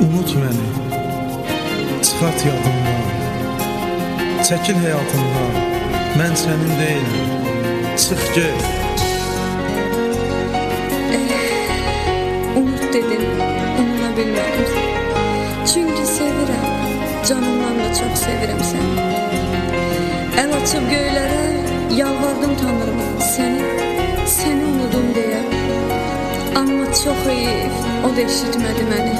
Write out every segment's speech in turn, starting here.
Unut məni, çıxart yadımdan, çəkil həyatımdan, mən sənin deyiləm, çıx get. Unut dedim, ununa bilmədim. Çünkü sevirəm, canımdan da çok sevirəm səni. El açıp göylere yalvardım Tanrıma seni unudum deyə. Amma çox heyif, o da eşitmədi məni.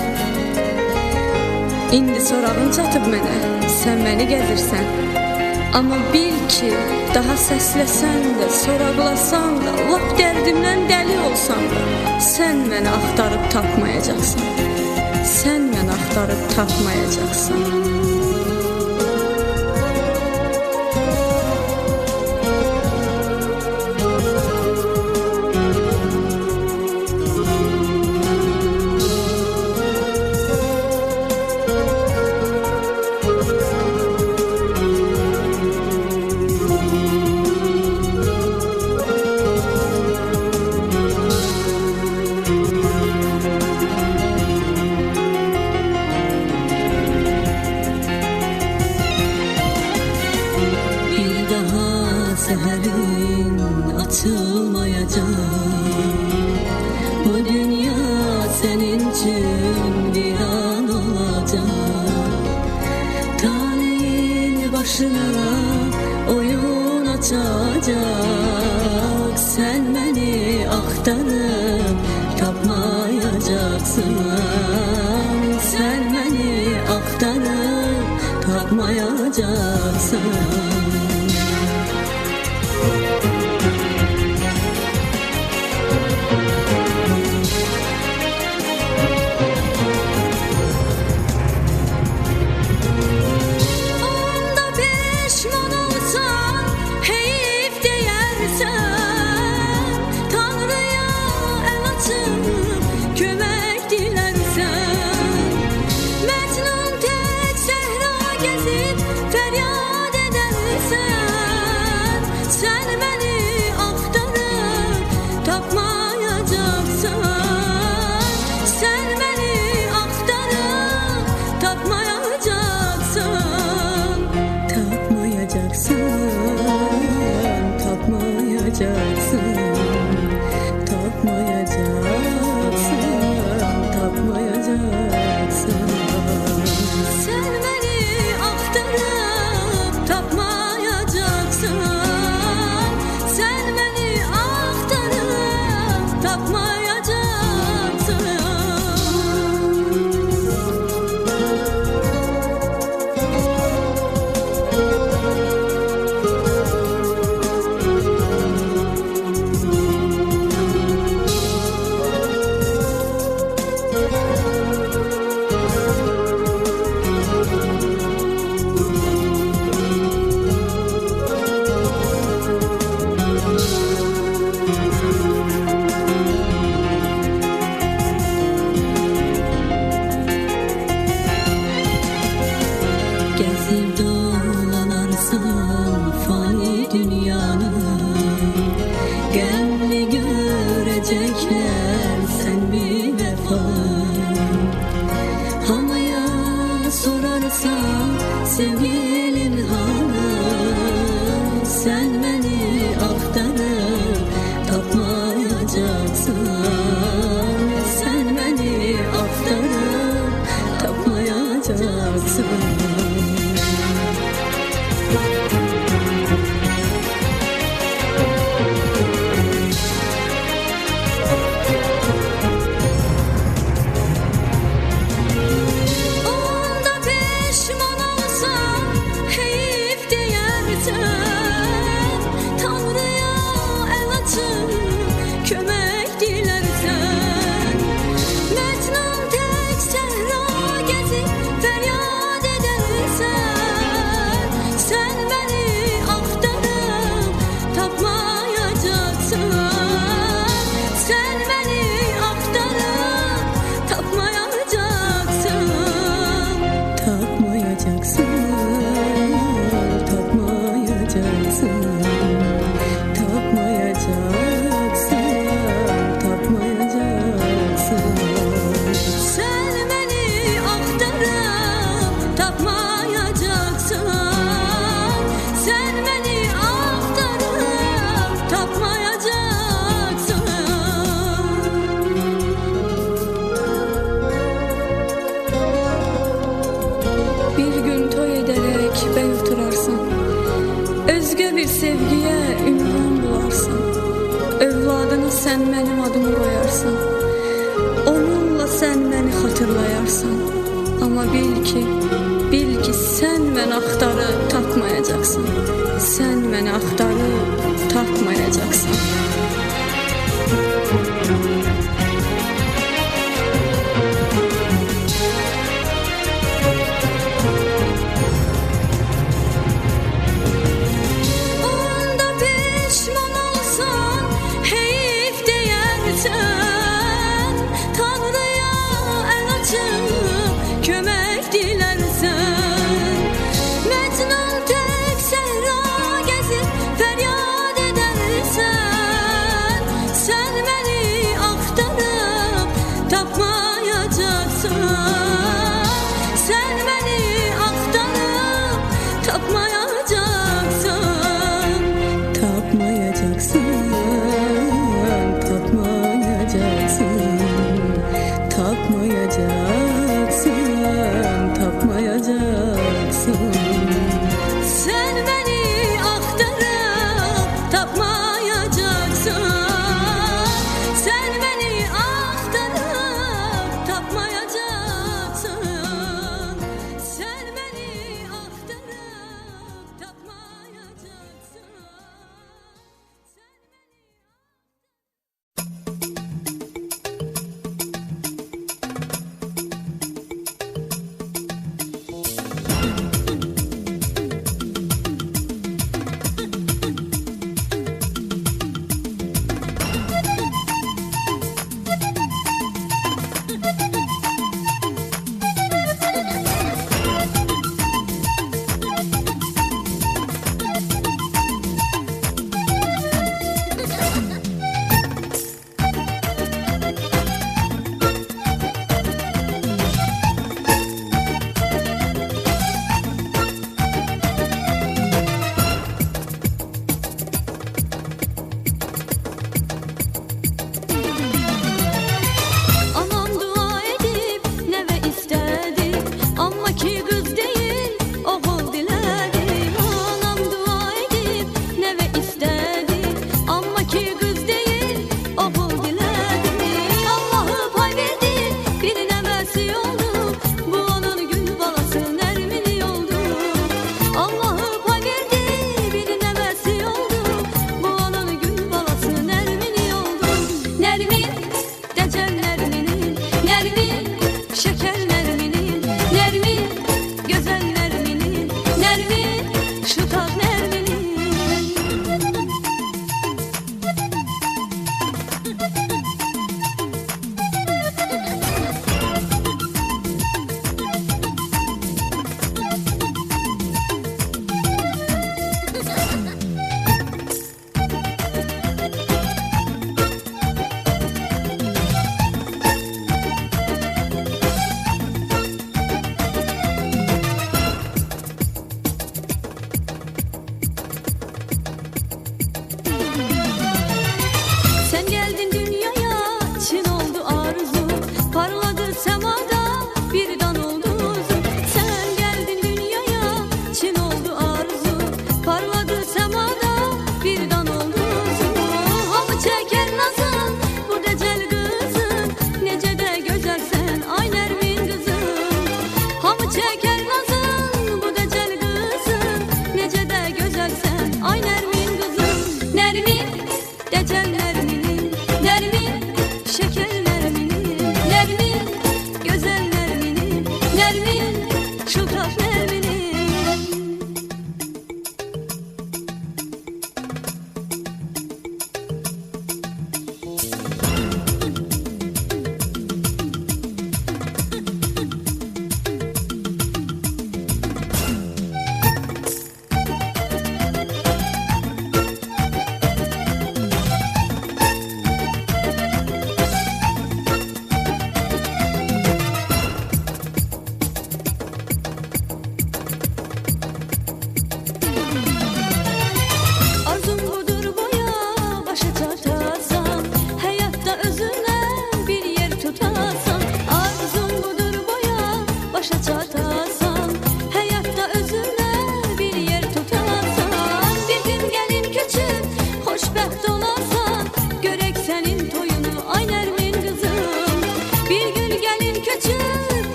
İndi sorağın çatıb mənə, sən məni gəzirsən. Amma bil ki, daha səsləsən də, soraqlasan da, lap dərdimdən dəli olsan da, sən məni axtarıb tapmayacaqsan. Sən məni axtarıb tapmayacaqsan. Seherin açılmayacak. Bu dünya senin için viran olacak. Talihin başına oyun açacak. Sen beni axtarıp tapmayacaksın. Sen beni axtarıp tapmayacaksın. Gezip dolanarsan fani dünyanı, geldi görecekler sen bir vefa. Havaya sorarsan sevgilin hanım, sen beni axtarıp tapmayacaksın. Sen beni axtarıp tapmayacaksın. Onda pişman olsam, hey sevgiyə ünvan bularsan, övladına sən mənim adımı qoyarsan, onunla sən məni xatırlayarsan. Amma bil ki, sən məni axtarıb tapmayacaqsan. Sən məni axtarıb tapmayacaqsan. Onda pişman olsan, heyif deyərsən, Tanrıya əl açıb kömək dilərsən.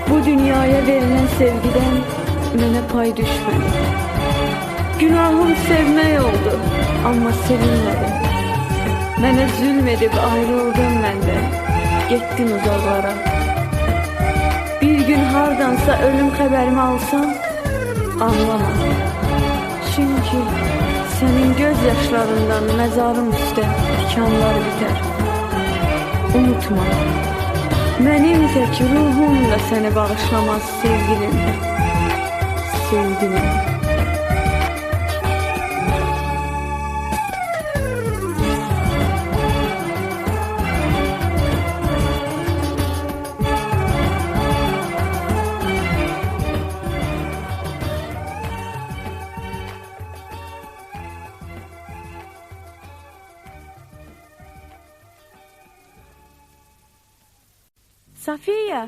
Bu dünyaya verilen sevgiden mənə pay düşmədi. Günahım sevmək oldu, amma sevilmədim. Mənə zülm edib ayrıldın məndən, getdin uzaqlara. Bir gün hardansa ölüm xəbərimi alsan, ağlama. Çünki sənin göz yaşlarından məzarım üstə tikanlar bitər. Unutma, mənim tək ruhum da səni bağışlamaz sevgilim, sevgilim. Safiye.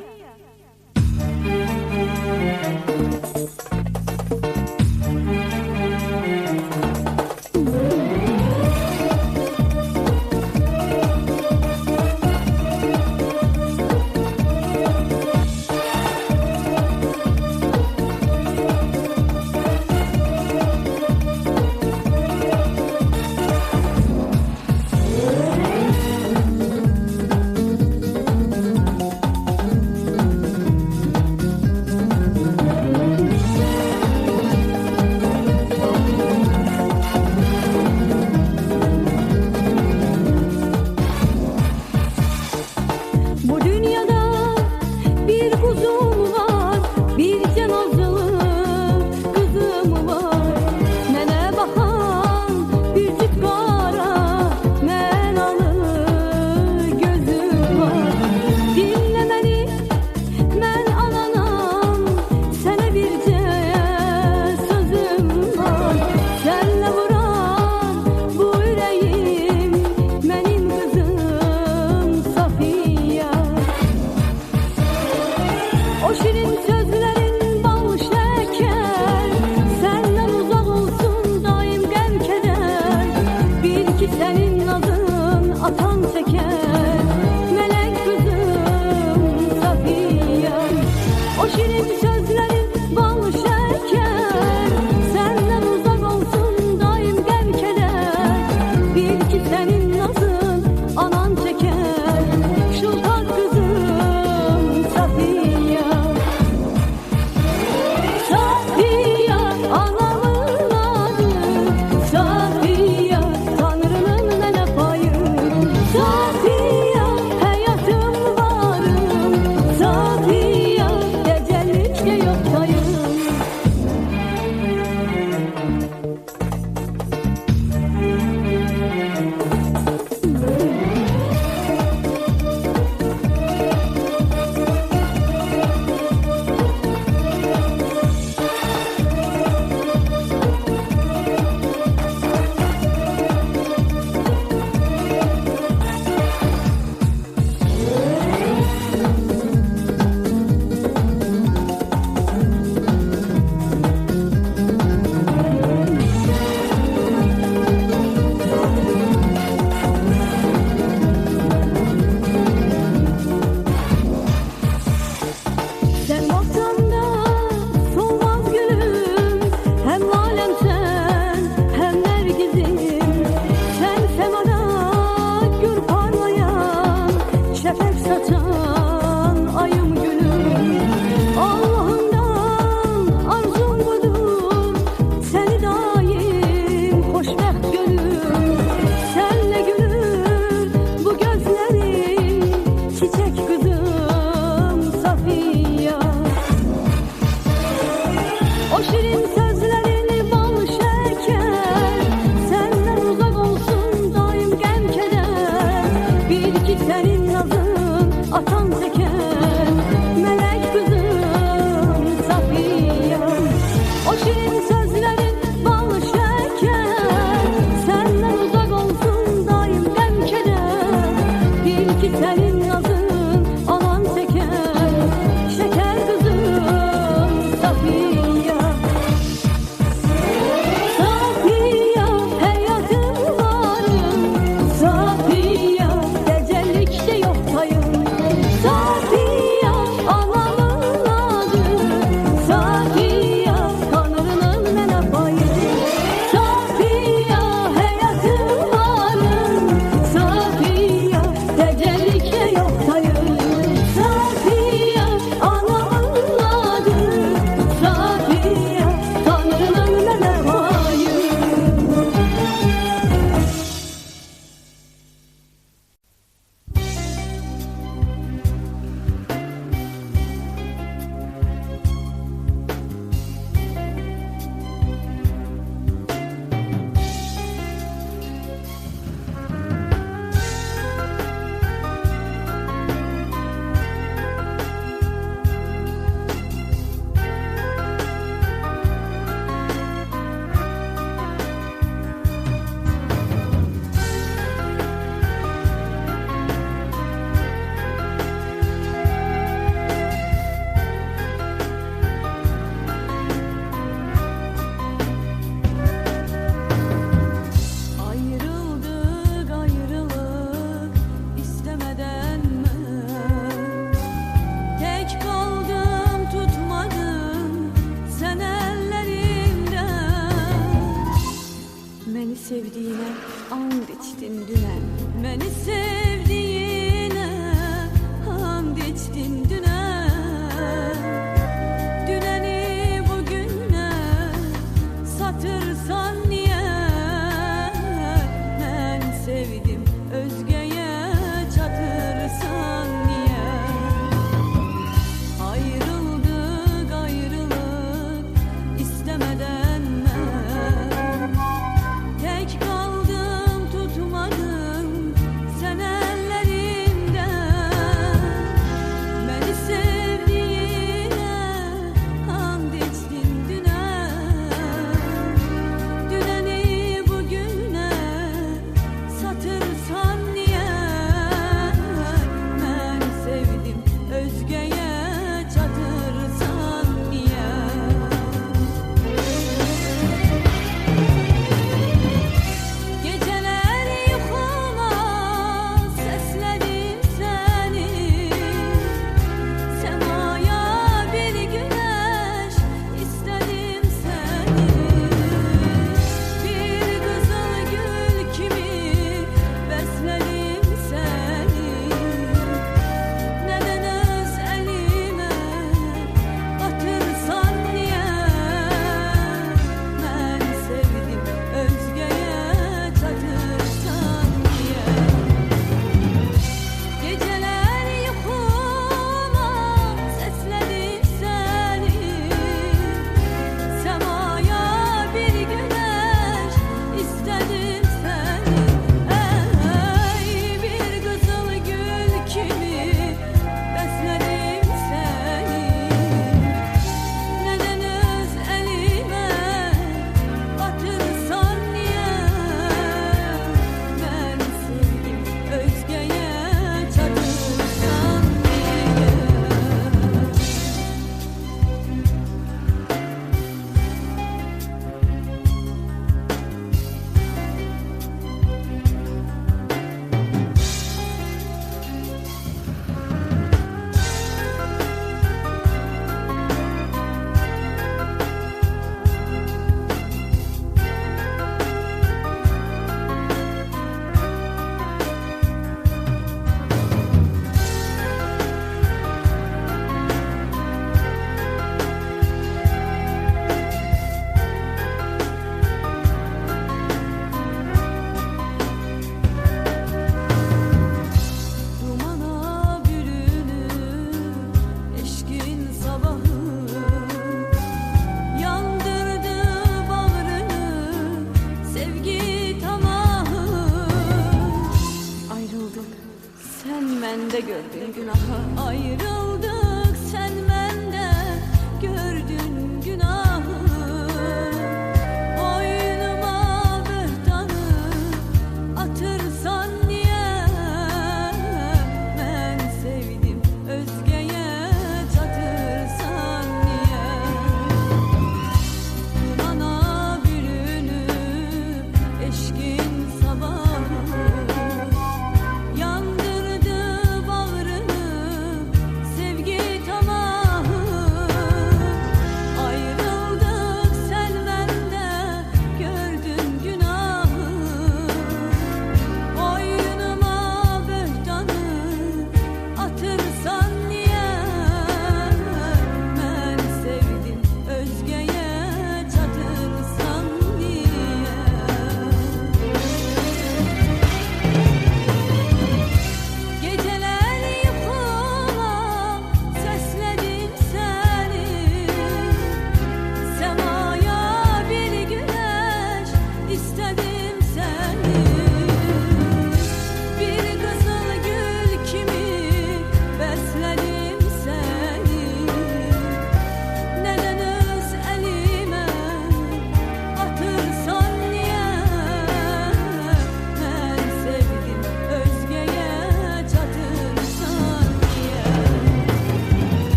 and içdin dünən. Məni sevdiyinə and içdin dünən. Dünəni bugünə satırsan niyə? Mən sevdim özgəyə çatırsan niyə? Ayrıldık ayrılık istemeden mən. Tek kaldım tutmadım sənə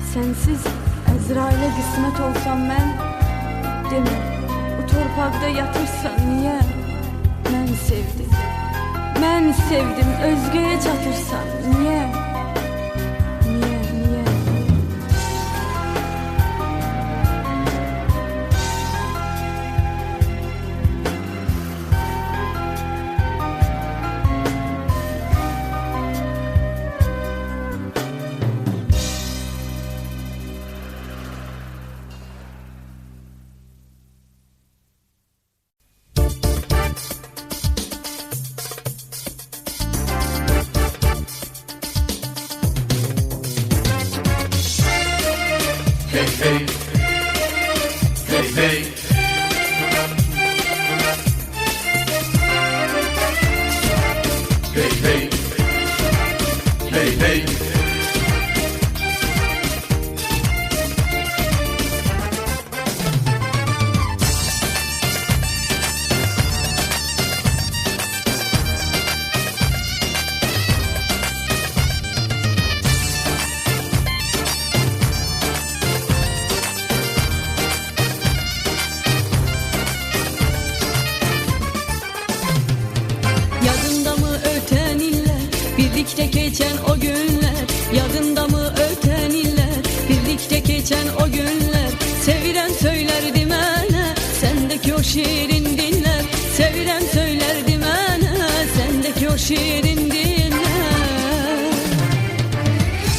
Sensiz Əzrail'e qismət olsam mən, demə, bu torpaqda yatırsan niyə? Mən sevdim, özgəyə çatırsan niyə? Birlikte geçen o günler, yadında mı öten iller? Birlikte geçen o günler, sevilen söylerdi mənə, sendeki o şiirin dinler. Sevilen söylerdi mənə, sendeki o şiirin dinler.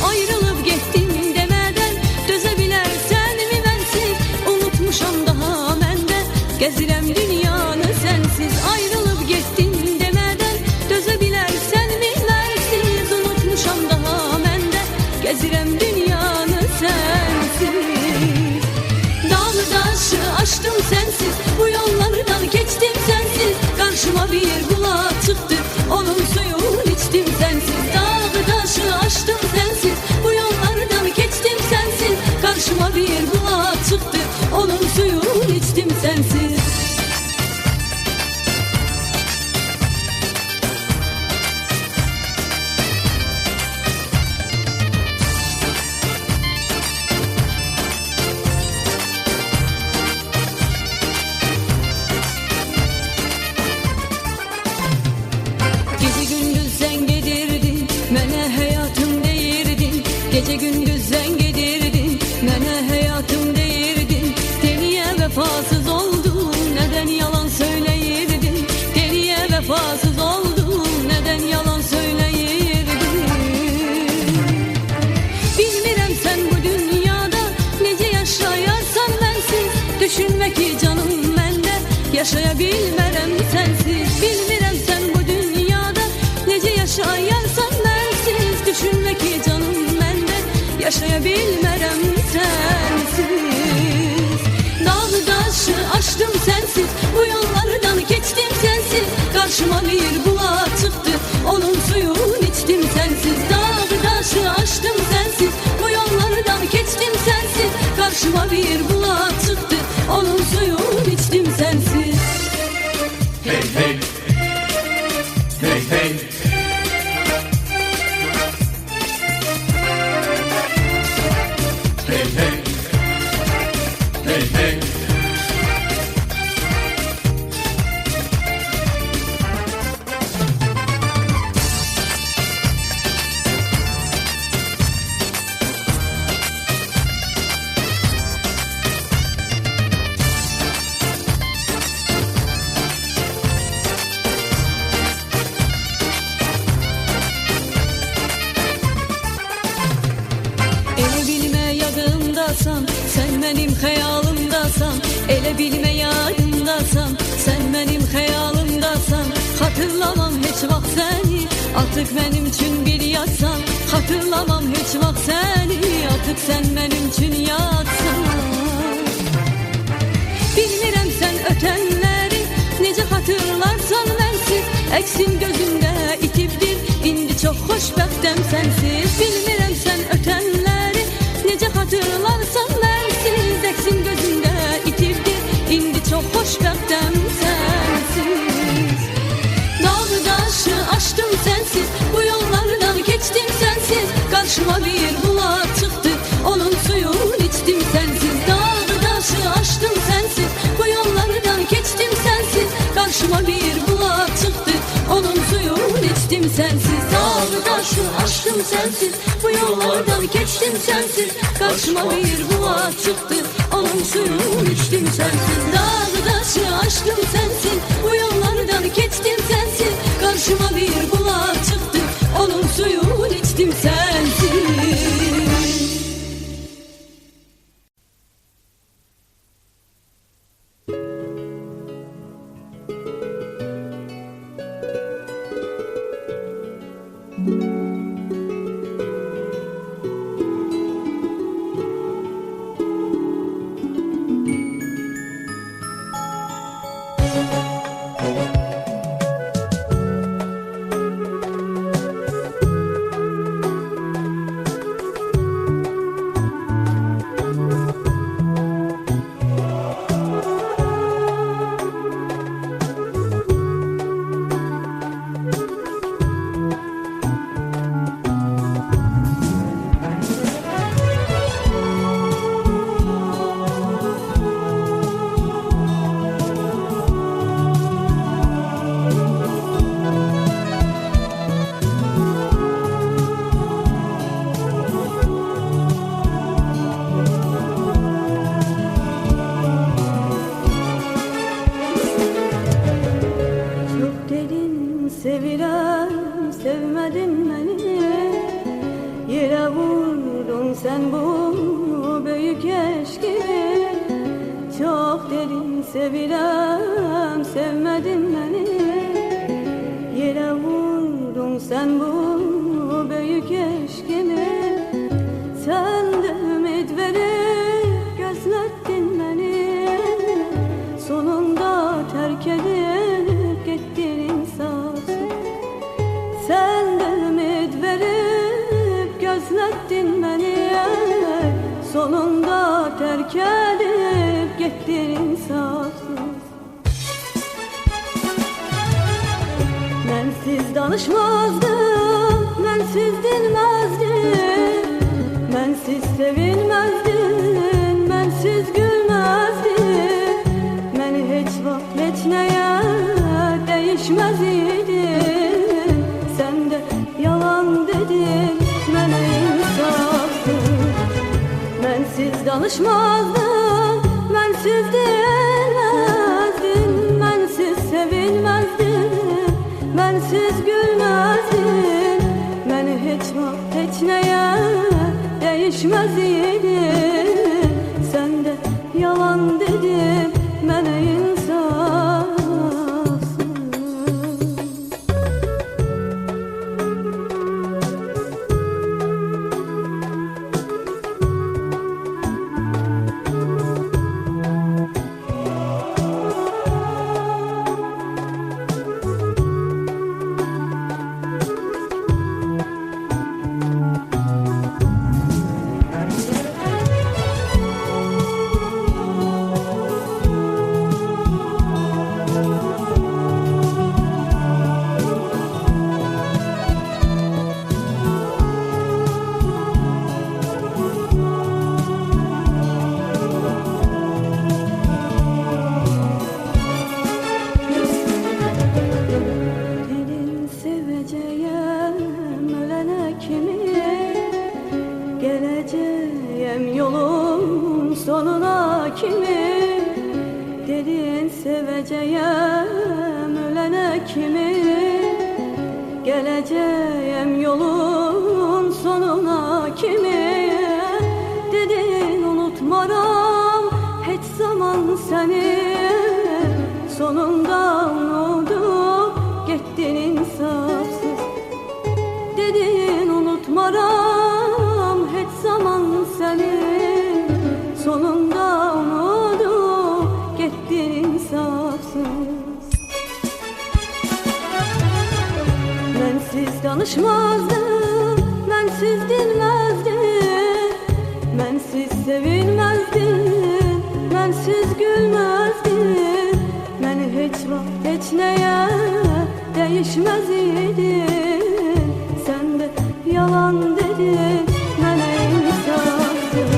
Ayrılıp gittim demeden, dözebilersen mi bensiz? Unutmuşam daha mende, gezirem dünyanı sensiz. Ayrılıp gittim demeden, dözebilersen mi? Gezirem dünyanı sensiz. Dağlı taşı aştım sensiz, bu yollardan geçtim sensiz. Karşıma bir bulak çıktı, onun suyunu içtim sensiz. Dağlı taşı aştım sensiz, bu yollardan geçtim sensiz. Karşıma bir bulak çıktı, onun suyunu içtim sensiz. Gece gündüz sen gedirdin, mənə hayatım deyirdin. Deliye vefasız oldum, neden yalan söyleyirdin? Deliye vefasız oldum, neden yalan söyleyirdin? Bilmirəm sen bu dünyada nece yaşayarsan bensiz. Düşünme ki canım mende, yaşayabilmərəm sensiz. Bilmirəm sen bu dünyada nece yaşayarsan bensiz. Düşünme ki canım yaşayabilmərəm sensiz. Dağlı taşı aştım sensiz, bu yollardan geçtim sensiz. Karşıma bir bulak çıktı, onun suyunu içtim sensiz. Dağlı taşı aştım sensiz, bu yollardan geçtim sensiz. Karşıma bir bulak çıktı, onun suyunu içtim sensiz. Hey hey, hey hey. Hey hey, hey hey. Sen benim hayalımdasan, ele bilme yadımdasan. Sen benim hayalımdasan, hatırlamam hiç vakt seni. Artık benim için bir yatsan, hatırlamam hiç vakt seni. Artık sen benim için yatsan. Bilmirəm sen ötenleri, nece hatırlarsan bensiz. Eksin gözümde itibdir, indi çok hoşbəxtəm sensiz. Bilmirəm sen ötenleri, nece hatırlarsan bensiz. Eksin gözümde itibdir, indi çok hoşbəxtəm sensiz. Dağlı taşı aştım sensiz, bu yollardan geçtim sensiz. Karşıma bir bulak çıktı, onun aştım sensiz, bu yollardan geçtim sensiz. Karşıma bir buğa çıktı, onun suyunu içtim sensiz. Dağı taşı aştım sensiz, bu yollardan geçtim sensiz. Karşıma bir buğa çıktı, onun suyunu içtim sensiz. Sevirem, sevmedin beni. Yere vurdun sen bu büyük eşki. Çok derin sevirem, sevmedin beni. Yere vurdun sen bu büyük eşkimi. Sen de ümit verip gözlettin beni. Sonunda terk edip gittin insafsız. Sen de ümit verip gözlettin beni. Sonunda terk edip gittin insafsız. Mensiz danışmazdım, mensiz dinmezdim. Mensiz sevilmezdin, mensiz gülmezdin. Məni heç vaxt heç nəyə değişmez idin. Sen de yalan dedin, mənə insafsız. Mensiz danışmazdım, mensiz dinməzdin. Mensiz sevilmezdin, mensiz gülmezdin. Məni heç vaxt heç nəyə değişmez idin. Sen de yalan dedin, mənə insafsız. Geleceğim yolun sonuna kimi. Dedin seveceğim ölene kimi. Geleceğim yolun sonuna kimi. Dedin unutmaram hiç zaman seni. Sonunda unutup gittin insafsız. Dedin unutmaram hiç zaman seni. Sonunda unutup gittin insafsız. Mensiz danışmazdım, mensiz dinmezdim. Mensiz sevilmezdin, mensiz gülmezdin. Məni heç vaxt heç nəyə değişmez idin. Sen de yalan dedin, mənə insafsız.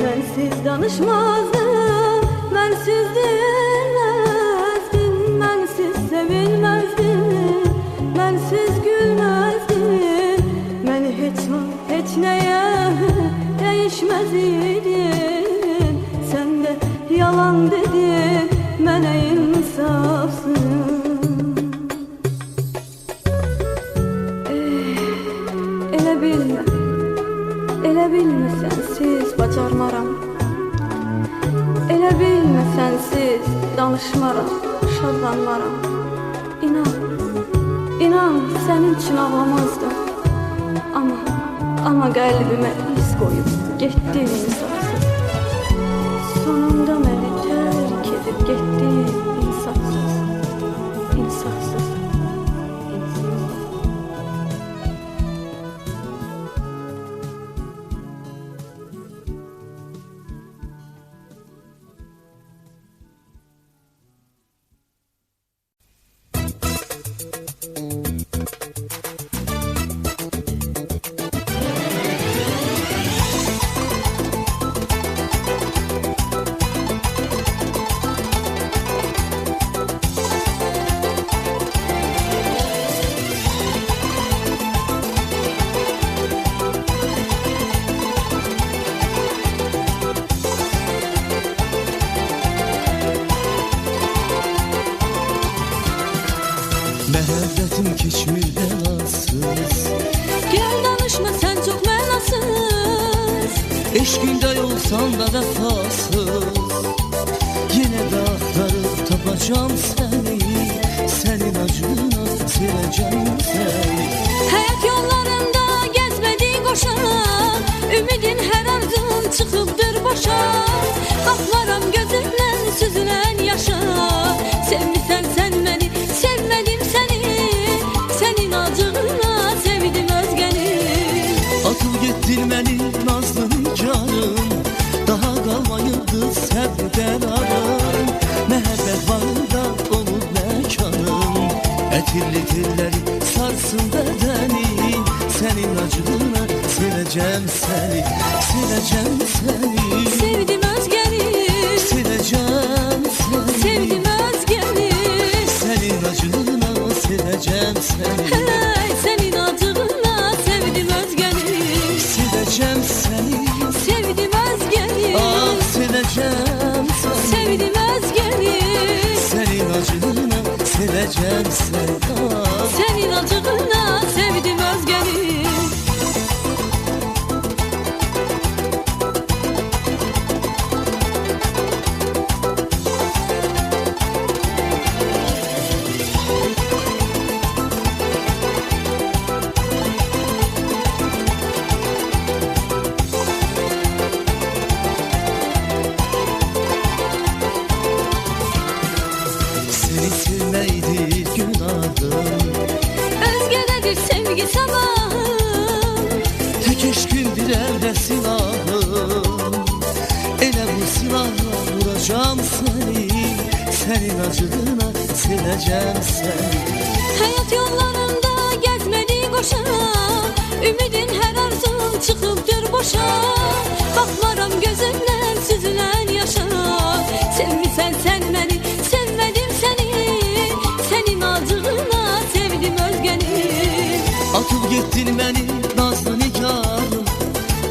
Mensiz danışmazdım, mensiz dinməzdin. Mensiz sevilmezdin, mensiz gülmezdin. değişmez idin. Sen de yalan dedin, mənə insafsın. Elə bilmə sənsiz bacarmaram. Elə bilmə sənsiz danışmaram, şadlanmaram. İnan sənin üçün ağlamazdım. Amma qəlbimə iz qoyub getdin insafsız. Sonunda məni tərk edib getdin insafsız. İnsafsız. Məhəbbətim keçmir bəlasız. Gel danışma sen çok mənasız. Eşqində olsan da vəfasız. Yenə də axtarıb tapacam səni. Sənin acına sevəcəm səni. Hayat yollarında gezmedi koşa. Ümidin her arzum çıkıptır boşa. Bakmaram gözümden süzülen yaşa. Sevmişsen sen beni, sevmedim seni. Senin acığına sevdim özgeni. Atıl getdin məni nazlı nigarım. Daha qalmayırdı səbr qərarım. Məhəbbət bağında olub məkanım. Ətirli telləri sarsın bədəni. Sənin acığına sevəcəm səni. Sevəcəm səni. Sevdim özgeni. Sevəcəm səni. Sevdim özgeni. Sənin acığına sevəcəm səni. Hey, senin acığına sevdim özgeni. Sevəcəm səni. Sevdim özgeni. Ah sevəcəm səni. Sevdim özgeni. Sənin acığına sevəcəm səni. Ah, Senin acığına sevdim özgeni. səni sevməkdir günahım. Özgədedir sevgi sabahım. Tək eşqindir əldə silahım. Elə bu silahla vuracam səni. Sənin acığına sevəcəm səni. Hayat yollarında gezmedi koşa. Ümidin her arzum çıkıptır boşa. Bakmaram gözümden süzülen yaşa. Sevmişsen sen beni, sevmedim seni. Senin acığına sevdim özgeni. Atıb getdin məni nazlı nigarım.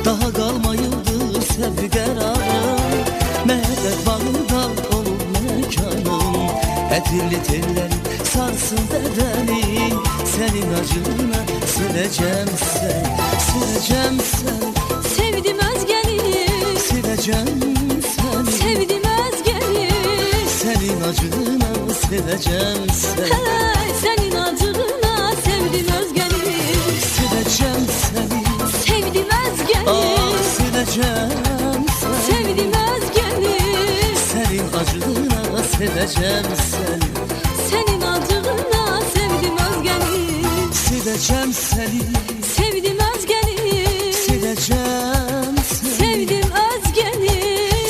Daha qalmayırdı səbr qərarım. Məhəbbət bağında olub məkanım. Ətirli telləri sarsın bədəni. Sənin acığına sevəcəm səni. Sevəcəm səni. Sevdim özgeni. Sevəcəm səni. Sevdim özgeni. Sənin acığına sevəcəm səni. Hey, senin acığına sevdim özgeni. Sevəcəm səni. Sevdim özgeni. Ah sevəcəm səni. Sevdim özgeni. Sənin acığına sevəcəm səni. Senin acığına sevdim özgeni. Sevəcəm səni. Sevdim özgeni. Sevəcəm səni. Sevdim özgeni.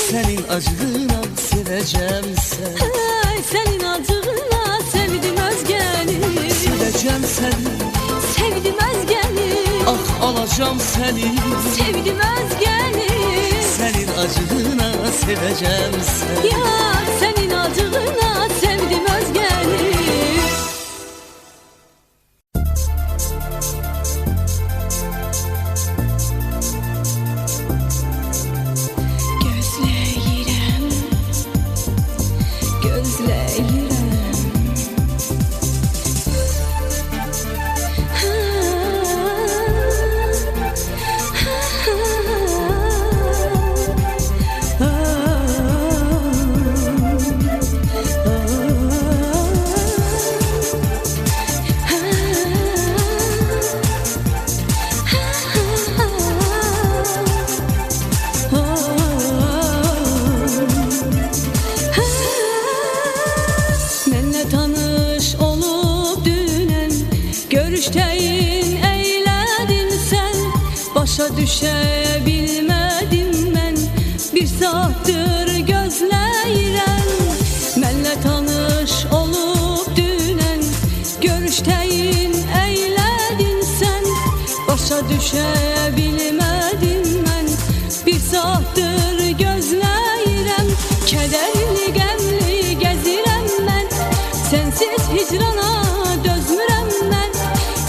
Sənin acığına sevəcəm səni. Hey, senin acığına sevdim özgeni. Sevəcəm səni. Sevdim özgeni. Ah alacam səni. Sevdim özgeni. Sənin acığına sevəcəm səni. Ya senin acığına sevdim özgeni. düşə bilmədim mən. Bir saatdır gözləyirəm. Mənlə tanış olub dünən, görüşdəyin eylədin sən. Başa düşə bilmədim mən. Bir saatdır gözləyirəm. Kədərli, qəmli gəzirəm mən. Sənsiz hicrana dözmürəm mən.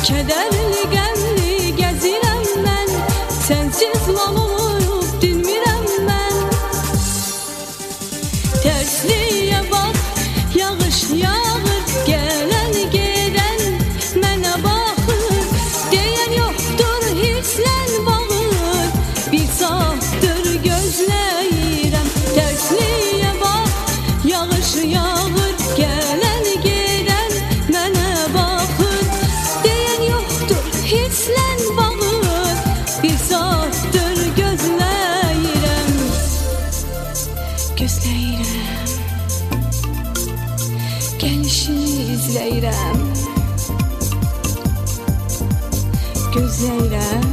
Kədərli, qəmli gəzirəm mən. Sənsiz lal olub dinmirəm mən. Tərsliyə bax, yağış yağır, gələn gedən mənə baxır. Deyən yoxdur, hirslən bağır. Bir saatdır gözləyirəm. Tərsliyə bax, yağış yağır, gələn gedən mənə baxır. Deyən yoxdur, hirslən bağır. Bir saatdır gözləyirəm. Gözləyirəm, gəlişini izləyirəm. Gözləyirəm.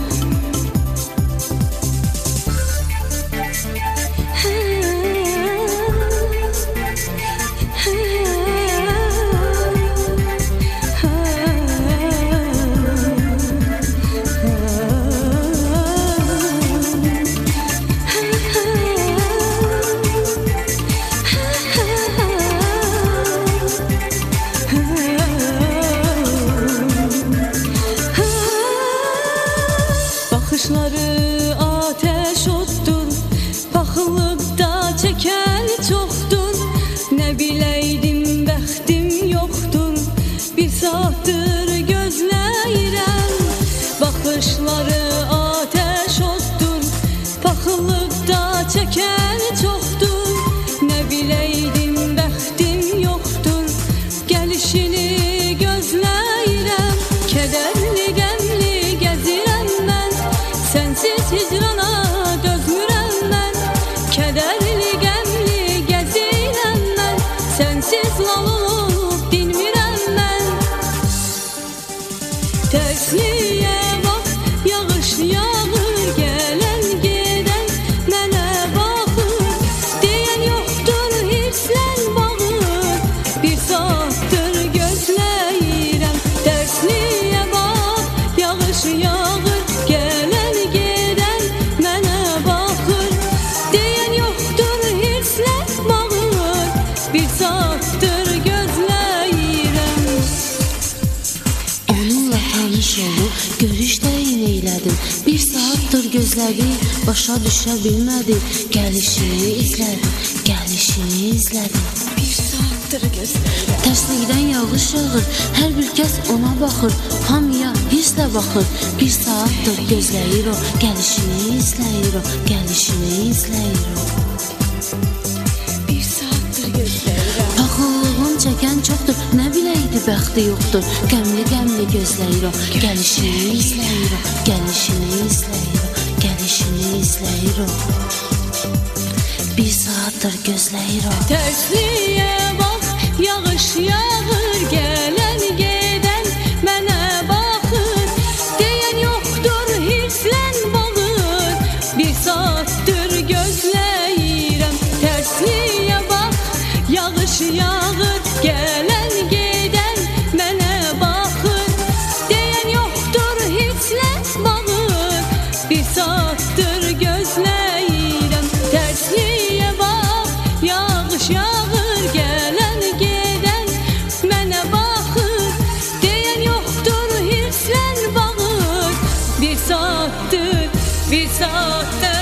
Baxışları ateş oddur, paxıllıqda çəkən çoxdur. Nə biləydim, bəxtim yoxdur. Bir saatdır gözləyirəm. Baxışları ateş oddur, paxıllıqda çəkən çoxdur. Nə biləydim, bəxtim yoxdur. Gəlişini gözləyirəm. Kədərli, qəmli gəzirəm mən. Sənsiz hicrana dözmürəm mən. Kədərli, qəmli gəzirəm mən. Sənsiz lal olub dinmirəm mən. Tərsliyə bax, yağış yağır, gələn gedən mənə baxır. Deyən yoxdur, hirslən bağır. Bir saatdır gözləyirəm. Tərsliyə bax, yağış yağır, gələn gedən mənə baxır. Deyən yoxdur, hirslən bağır. Bir saatdır gözləyirəm. Onunla tanış olub, görüşdəyin eylədim. Bir saatdır gözlədim, başa düşə bilmədim. Gəlişini izlədim, gəlişini izlədim. Bir saatdır gözləyirəm. Tərslikdən yağış yağır, hər bir kəs ona baxır. Hamıya hisslə baxır. Bir saatdır gözləyir o, gəlişini izləyir o, gəlişini izləyir o. Bir saatdır gözləyirəm. Paxıllığın çəkən çoxdur, nə biləydi bəxti yoxdur. Qəmli, qəmli gözləyir o, gəlişini izləyir o, gəlişini izləyir o, gəlişini izləyir o. Bir saatdır gözləyir o. Tərsliyə bax, yağış yağır, gələn gedən mənə baxır. Deyən yoxdur, hirslən bağır. Bir saatdır gözləyirəm. Tərsliyə bax, yağış yağır, gələn gedən mənə baxır. Deyən yoxdur, hirslən bağır. Bir saatdır gözləyirəm. Tərsliyə bax, yağış yağır, gələn gedən mənə baxır. Deyən yoxdur, hirslən bağır. Bir saatdır